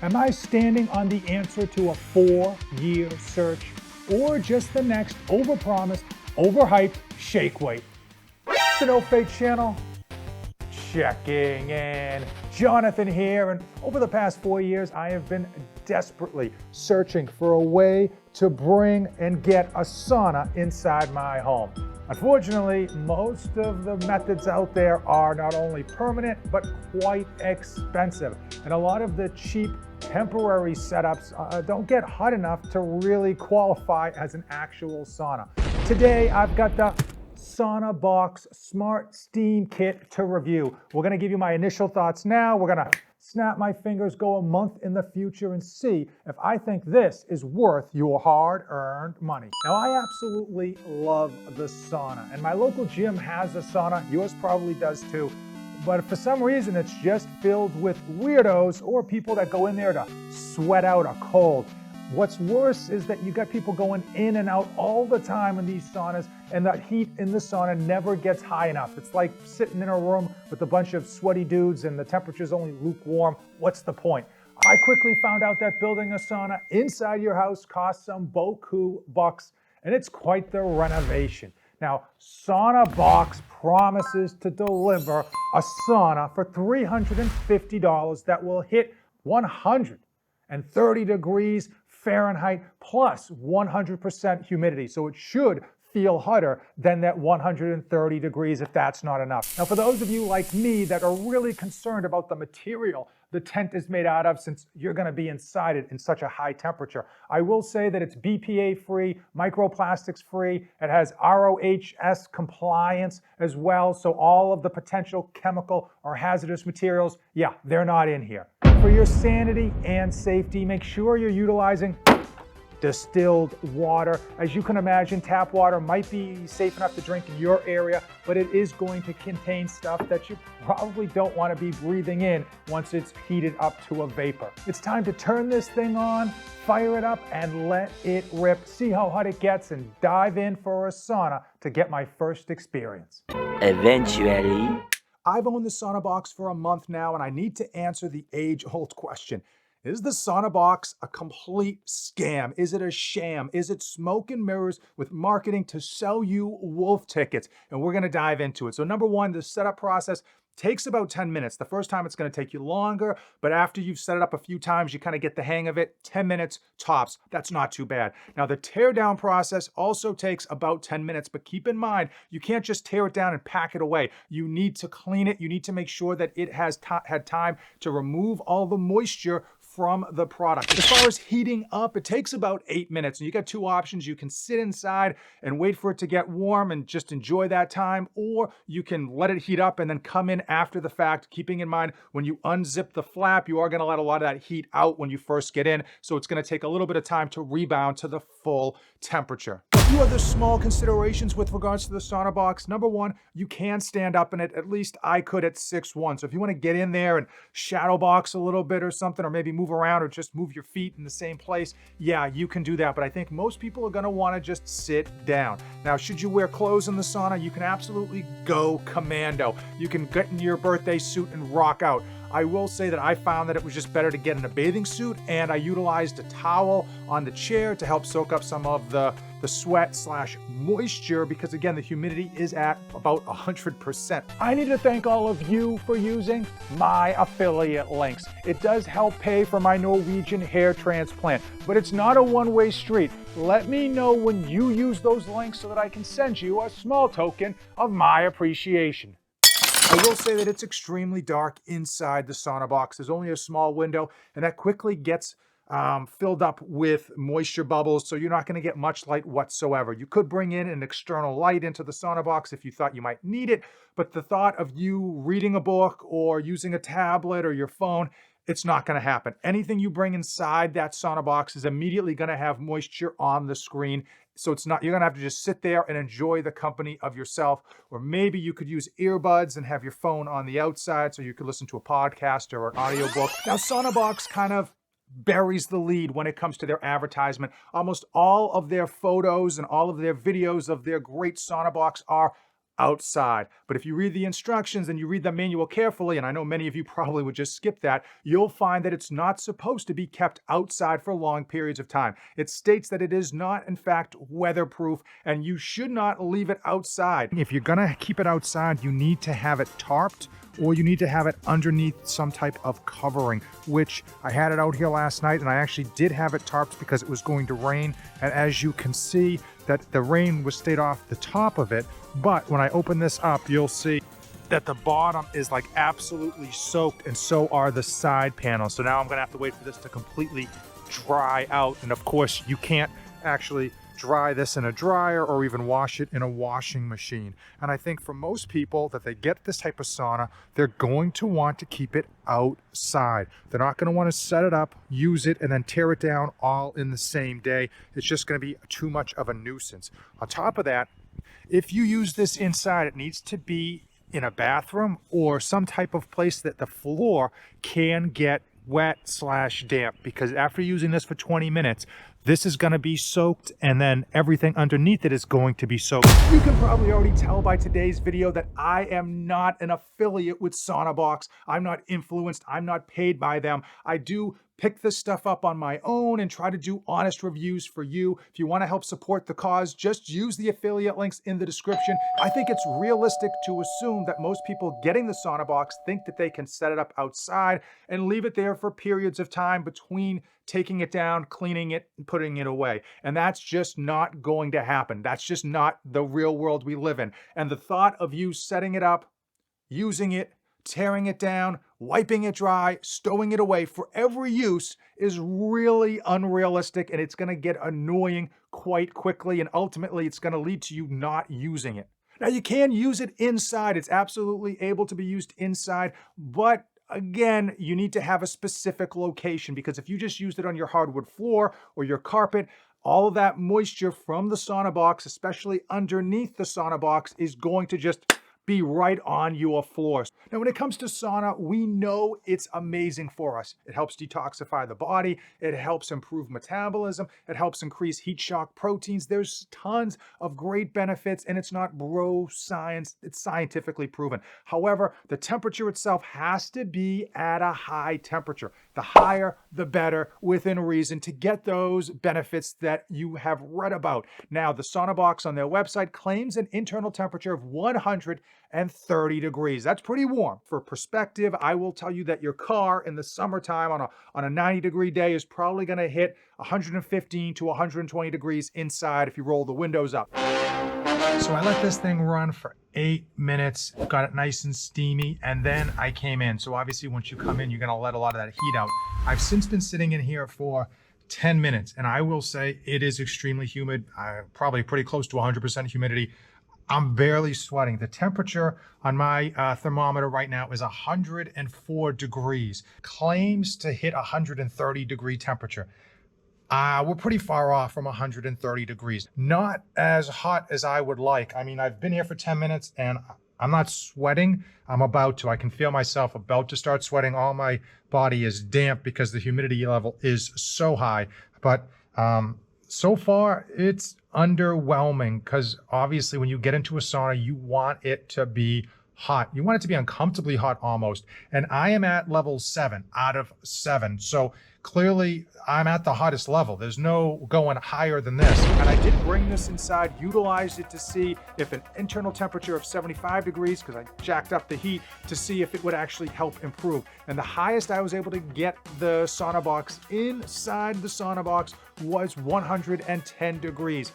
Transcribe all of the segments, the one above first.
Am I standing on the answer to a 4-year search, or just the next overpromised, overhyped shake weight? The No Fake channel, checking in. Jonathan here, and over the past 4 years, I have been desperately searching for a way to bring and get a sauna inside my home. Unfortunately, most of the methods out there are not only permanent, but quite expensive. And a lot of the cheap temporary setups don't get hot enough to really qualify as an actual sauna. Today, I've got the SaunaBox SmartSteam Kit to review. We're gonna give you my initial thoughts now. We're gonna snap my fingers, go a month in the future and see if I think this is worth your hard-earned money. Now, I absolutely love the sauna, and my local gym has a sauna. Yours probably does too. But for some reason, it's just filled with weirdos or people that go in there to sweat out a cold. What's worse is that you got people going in and out all the time in these saunas, and the heat in the sauna never gets high enough. It's like sitting in a room with a bunch of sweaty dudes and the temperature's only lukewarm. What's the point? I quickly found out that building a sauna inside your house costs some beaucoup bucks, and it's quite the renovation. Now, SaunaBox promises to deliver a sauna for $350 that will hit 130 degrees Fahrenheit plus 100% humidity. So it should feel hotter than that 130 degrees if that's not enough. Now, for those of you like me that are really concerned about the material the tent is made out of, since you're gonna be inside it in such a high temperature, I will say that it's BPA free, microplastics free, it has ROHS compliance as well, so all of the potential chemical or hazardous materials, yeah, they're not in here. For your sanity and safety, make sure you're utilizing distilled water. As you can imagine, tap water might be safe enough to drink in your area, but it is going to contain stuff that you probably don't want to be breathing in once it's heated up to a vapor. It's time to turn this thing on, fire it up, and let it rip. See how hot it gets and dive in for a sauna to get my first experience. Eventually. I've owned the SaunaBox for a month now, and I need to answer the age-old question. Is the SaunaBox a complete scam? Is it a sham? Is it smoke and mirrors with marketing to sell you wolf tickets? And we're gonna dive into it. So number one, the setup process takes about 10 minutes. The first time it's gonna take you longer, but after you've set it up a few times, you kind of get the hang of it. 10 minutes tops, that's not too bad. Now the tear down process also takes about 10 minutes, but keep in mind, you can't just tear it down and pack it away. You need to clean it. You need to make sure that it has had time to remove all the moisture from the product. As far as heating up, it takes about 8 minutes, and you got two options. You can sit inside and wait for it to get warm and just enjoy that time, or you can let it heat up and then come in after the fact, keeping in mind when you unzip the flap, you are gonna let a lot of that heat out when you first get in, so it's gonna take a little bit of time to rebound to the full temperature. A few other small considerations with regards to the SaunaBox. Number one, you can stand up in it. At least I could at 6'1". So if you want to get in there and shadow box a little bit or something, or maybe move around or just move your feet in the same place, yeah, you can do that. But I think most people are going to want to just sit down. Now, should you wear clothes in the sauna, you can absolutely go commando. You can get in your birthday suit and rock out. I will say that I found that it was just better to get in a bathing suit, and I utilized a towel on the chair to help soak up some of the sweat / moisture, because again, the humidity is at about 100%. I need to thank all of you for using my affiliate links. It does help pay for my Norwegian hair transplant, but it's not a one-way street. Let me know when you use those links so that I can send you a small token of my appreciation. I will say that it's extremely dark inside the SaunaBox. There's only a small window, and that quickly gets filled up with moisture bubbles, so you're not going to get much light whatsoever. You could bring in an external light into the SaunaBox if you thought you might need it, but the thought of you reading a book or using a tablet or your phone, it's not going to happen. Anything you bring inside that SaunaBox is immediately going to have moisture on the screen. So it's not, you're going to have to just sit there and enjoy the company of yourself. Or maybe you could use earbuds and have your phone on the outside so you could listen to a podcast or an audiobook. Now, SaunaBox kind of buries the lead when it comes to their advertisement. Almost all of their photos and all of their videos of their great SaunaBox are outside. But if you read the instructions and you read the manual carefully, and I know many of you probably would just skip that, you'll find that it's not supposed to be kept outside for long periods of time. It states that it is not, in fact, weatherproof, and you should not leave it outside. If you're gonna keep it outside, you need to have it tarped, or you need to have it underneath some type of covering, which I had it out here last night, and I actually did have it tarped because it was going to rain. And as you can see, that the rain was stayed off the top of it. But when I open this up, you'll see that the bottom is like absolutely soaked, and so are the side panels. So now I'm gonna have to wait for this to completely dry out. And of course, you can't actually dry this in a dryer or even wash it in a washing machine. And I think for most people that they get this type of sauna, they're going to want to keep it outside. They're not going to want to set it up, use it, and then tear it down all in the same day. It's just going to be too much of a nuisance. On top of that, if you use this inside, it needs to be in a bathroom or some type of place that the floor can get wet/damp, because after using this for 20 minutes, this is going to be soaked, and then everything underneath it is going to be soaked. You can probably already tell by today's video that I am not an affiliate with SaunaBox. I'm not influenced. I'm not paid by them. I do pick this stuff up on my own and try to do honest reviews for you. If you want to help support the cause, just use the affiliate links in the description. I think it's realistic to assume that most people getting the SaunaBox think that they can set it up outside and leave it there for periods of time between taking it down, cleaning it, and putting it away. And that's just not going to happen. That's just not the real world we live in. And the thought of you setting it up, using it, tearing it down, wiping it dry, stowing it away for every use is really unrealistic, and it's going to get annoying quite quickly, and ultimately it's going to lead to you not using it. Now, you can use it inside. It's absolutely able to be used inside, but again, you need to have a specific location, because if you just used it on your hardwood floor or your carpet, all of that moisture from the SaunaBox, especially underneath the SaunaBox, is going to just be right on your floors. Now, when it comes to sauna, we know it's amazing for us. It helps detoxify the body. It helps improve metabolism. It helps increase heat shock proteins. There's tons of great benefits, and it's not bro science. It's scientifically proven. However, the temperature itself has to be at a high temperature. The higher, the better, within reason, to get those benefits that you have read about. Now, the SaunaBox on their website claims an internal temperature of 130 degrees. That's pretty warm. For perspective, I will tell you that your car in the summertime on a 90-degree day is probably going to hit 115 to 120 degrees inside if you roll the windows up. So I let this thing run for 8 minutes, got it nice and steamy, and then I came in. So obviously once you come in, you're gonna let a lot of that heat out. I've since been sitting in here for 10 minutes, and I will say it is extremely humid, probably pretty close to 100% humidity. I'm barely sweating. The temperature on my thermometer right now is 104 degrees. Claims to hit 130 degree temperature. We're pretty far off from 130 degrees. Not as hot as I would like. I mean, I've been here for 10 minutes and I'm not sweating. I'm about to. I can feel myself about to start sweating. All my body is damp because the humidity level is so high. But so far, it's underwhelming, because obviously when you get into a sauna, you want it to be hot. You want it to be uncomfortably hot almost. And I am at level 7 out of 7. So clearly I'm at the hottest level. There's no going higher than this. And I did bring this inside, utilized it to see if an internal temperature of 75 degrees, because I jacked up the heat, to see if it would actually help improve. And the highest I was able to get the SaunaBox inside the SaunaBox was 110 degrees.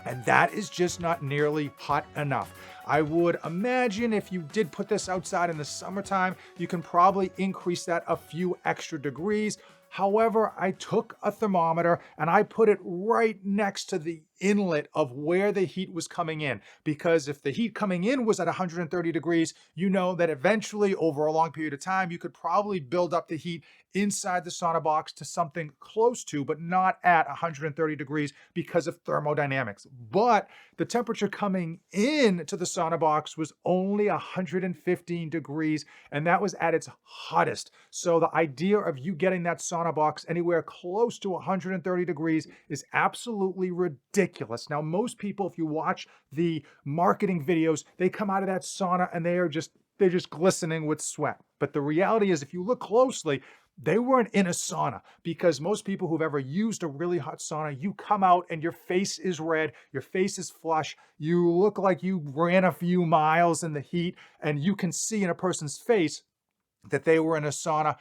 And that is just not nearly hot enough. I would imagine if you did put this outside in the summertime, you can probably increase that a few extra degrees. However, I took a thermometer and I put it right next to the inlet of where the heat was coming in, because if the heat coming in was at 130 degrees, you know that eventually over a long period of time, you could probably build up the heat inside the SaunaBox to something close to, but not at 130 degrees because of thermodynamics. But the temperature coming in to the SaunaBox was only 115 degrees, and that was at its hottest. So the idea of you getting that SaunaBox anywhere close to 130 degrees is absolutely ridiculous. Now, most people, if you watch the marketing videos, they come out of that sauna and they're just glistening with sweat. But the reality is, if you look closely, they weren't in a sauna, because most people who've ever used a really hot sauna, you come out and your face is red, your face is flush, you look like you ran a few miles in the heat, and you can see in a person's face that they were in a sauna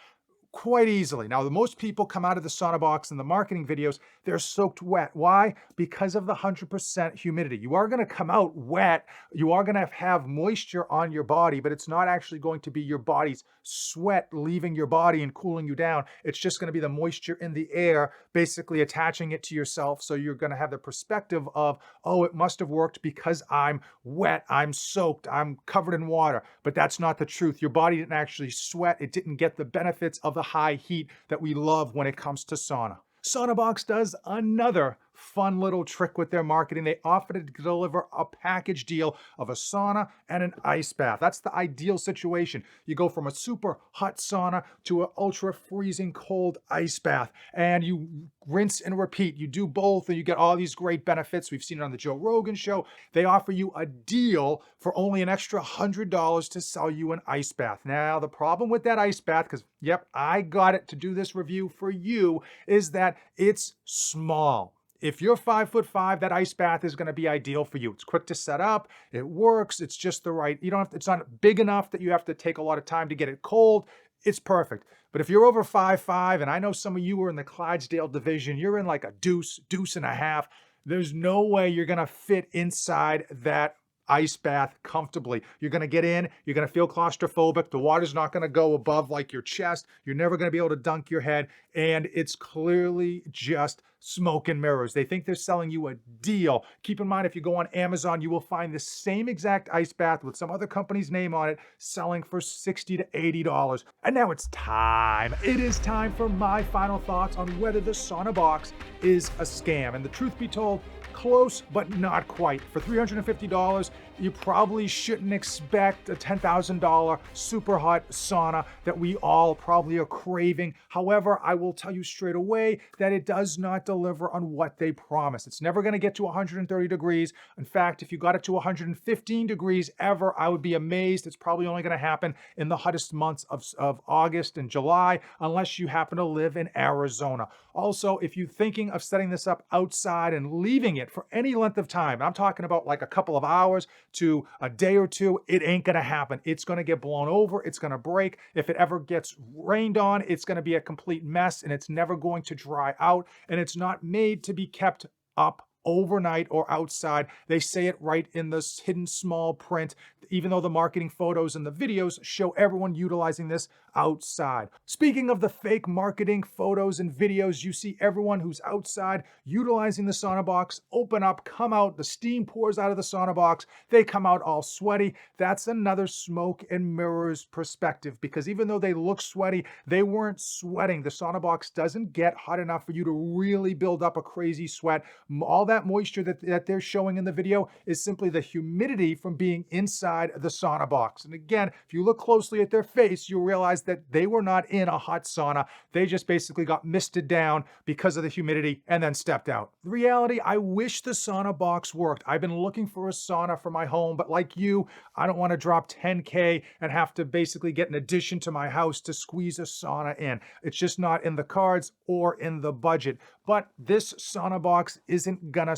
quite easily. Now, the most people come out of the SaunaBox in the marketing videos, they're soaked wet. Why? Because of the 100% humidity. You are going to come out wet. You are going to have moisture on your body, but it's not actually going to be your body's sweat leaving your body and cooling you down. It's just going to be the moisture in the air, basically attaching it to yourself. So you're going to have the perspective of, oh, it must have worked because I'm wet, I'm soaked, I'm covered in water. But that's not the truth. Your body didn't actually sweat. It didn't get the benefits of the high heat that we love when it comes to sauna. SaunaBox does another fun little trick with their marketing. They offer to deliver a package deal of a sauna and an ice bath. That's the ideal situation. You go from a super hot sauna to an ultra freezing cold ice bath, and you rinse and repeat. You do both and you get all these great benefits. We've seen it on the Joe Rogan show. They offer you a deal for only an extra $100 to sell you an ice bath. Now, the problem with that ice bath, because yep, I got it to do this review for you, is that it's small. If you're 5'5", that ice bath is going to be ideal for you. It's quick to set up. It works. It's just the right, it's not big enough that you have to take a lot of time to get it cold. It's perfect. But if you're over 5'5", and I know some of you are in the Clydesdale division, you're in like a deuce and a half, there's no way you're going to fit inside that ice bath comfortably. You're going to get in, you're going to feel claustrophobic. The water's not going to go above like your chest. You're never going to be able to dunk your head. And it's clearly just smoke and mirrors. They think they're selling you a deal. Keep in mind, if you go on Amazon, you will find the same exact ice bath with some other company's name on it selling for $60 to $80. And now it's time. It is time for my final thoughts on whether the SaunaBox is a scam. And the truth be told, close, but not quite. For $350, you probably shouldn't expect a $10,000 super hot sauna that we all probably are craving. However, I will tell you straight away that it does not deliver on what they promise. It's never going to get to 130 degrees. In fact, if you got it to 115 degrees ever, I would be amazed. It's probably only going to happen in the hottest months of August and July, unless you happen to live in Arizona. Also, if you're thinking of setting this up outside and leaving it for any length of time, I'm talking about like a couple of hours to a day or two, it ain't gonna happen. It's gonna get blown over, it's gonna break. If it ever gets rained on, it's gonna be a complete mess, and it's never going to dry out, and it's not made to be kept up overnight or outside. They say it right in this hidden small print, even though the marketing photos and the videos show everyone utilizing this outside. Speaking of the fake marketing photos and videos, you see everyone who's outside utilizing the SaunaBox open up, come out, the steam pours out of the SaunaBox, they come out all sweaty. That's another smoke and mirrors perspective, because even though they look sweaty, they weren't sweating. The SaunaBox doesn't get hot enough for you to really build up a crazy sweat. All that moisture that they're showing in the video is simply the humidity from being inside the SaunaBox. And again, if you look closely at their face, you'll realize that they were not in a hot sauna. They just basically got misted down because of the humidity and then stepped out. The reality, I wish the SaunaBox worked. I've been looking for a sauna for my home, but like you, I don't want to drop $10K and have to basically get an addition to my house to squeeze a sauna in. It's just not in the cards or in the budget. But this SaunaBox isn't gonna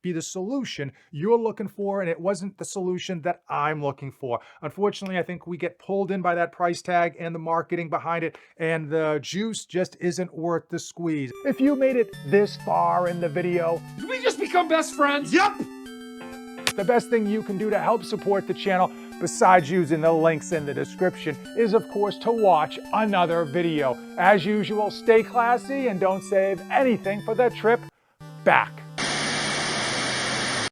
be the solution you're looking for, and it wasn't the solution that I'm looking for. Unfortunately, I think we get pulled in by that price tag and the marketing behind it, and the juice just isn't worth the squeeze. If you made it this far in the video, did we just become best friends? Yep! The best thing you can do to help support the channel, besides using the links in the description, is of course to watch another video. As usual, stay classy and don't save anything for the trip back.